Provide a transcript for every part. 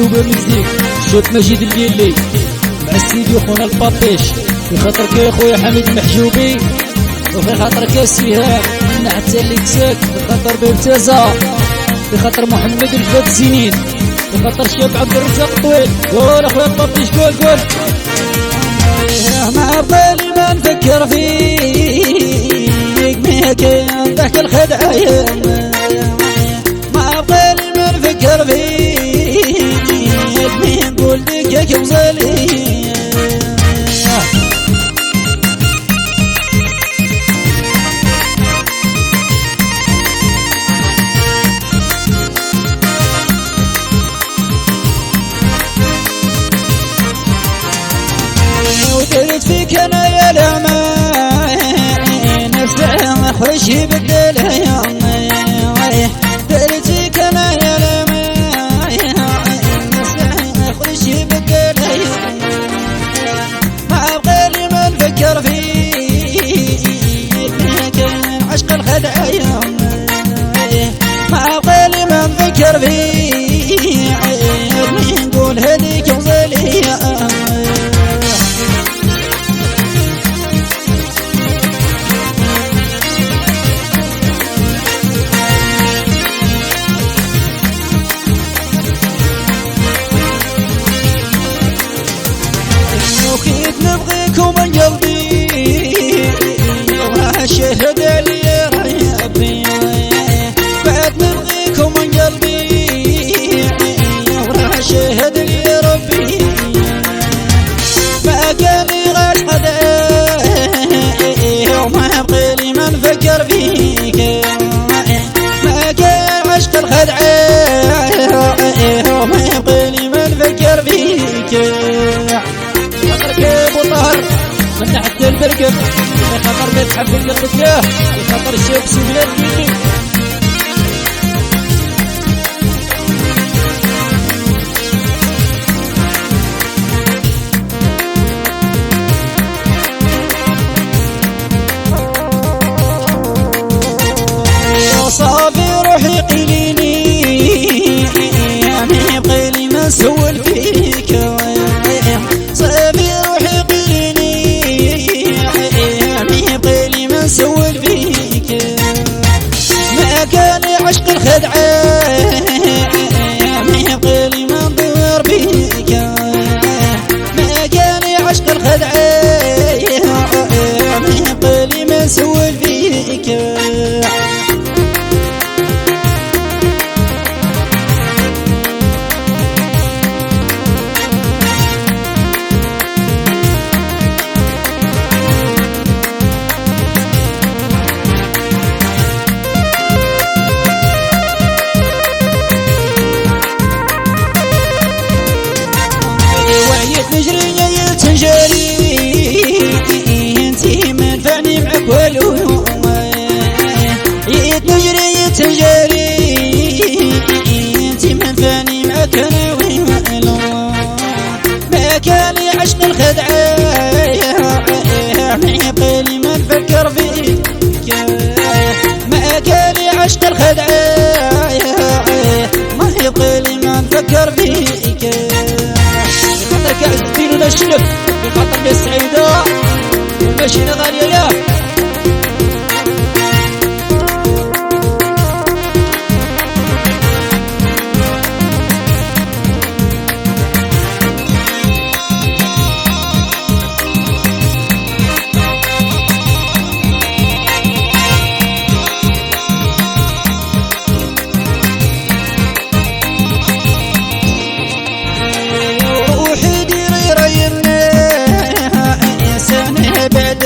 دوبا ميزيك شوف مجيد الليلي مع السيدي خونا البابيش في خاطرك يا خويا حميد المحجوبي وفي خاطرك يا سهام من حتى اللي تساك في خاطر بمتازة في خاطر محمد الفات سنين في خاطر الشاب عبد الرزاق طويل قول اخويا البابيش قول ما بالي ما نفكر فيك ما كان ضحك الخدعة ما بالي ما نفكر فيك ما نقول لك يا كوزالي ودرت فيك انا يا لعمان نفسها خوشي بالدلها درت فيك انا يا لعمان نفسها خوشي بالدلها ما بغالي ما نفكر فيك كان عشق الخدعة ما بغالي ما نفكر فيك نقول هذيك وصلي وكيف نبغيكم من قلبي وهالشهد علي يا ربي بعد نبغيكم من قلبي وهالشهد لي يا ربي ما كان غير حدا وما بغيلي ما نفكر فيك ما كان عشق الخدعة وما بغيلي ما نفكر فيك خاطرك ابو طهر من تحت البركب في خاطر بيت حب قلبك ياه في خاطر الشيخ سفيان فيني صافي روحي قيليني ما يبغيلي ما نسول فيك صافي روحي قيليني ما يبغيلي ما نسول فيك ما كان عشق الخدعة ما يبغيلي ما ندور بيك ما كان عشق الخدعة ما يبغيلي ما نسول فيك نجري تنجري انتي ما نفعني معك والو نجري تنجري انتي ما نفعني معك انا والو ما كان عشق الخدعة ما يبغيلي ما نفكر فيك ما كان عشق الخدعة ما يبغيلي ما نفكر فيك خاطرك عزتين ولا الشلف في خاطر ناس سعيدة والماشينة غالية ياه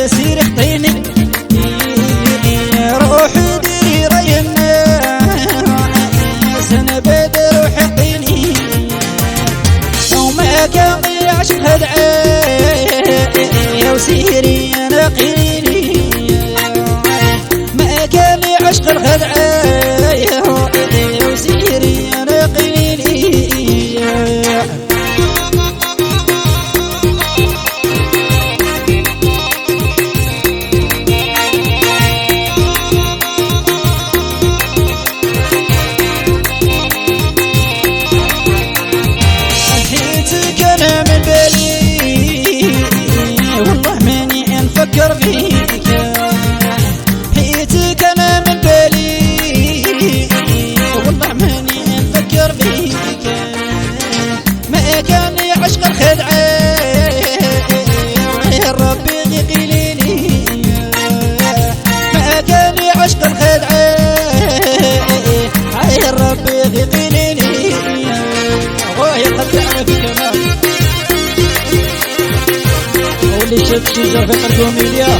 سير خطيني روحي ديري رينا سنة بعد روحي خطيني وما كان عشق هدعة وسيري انا قيني ما كان عشق الخدعة وسيري انا قيني اللي شاف الشجر في قلبه مليا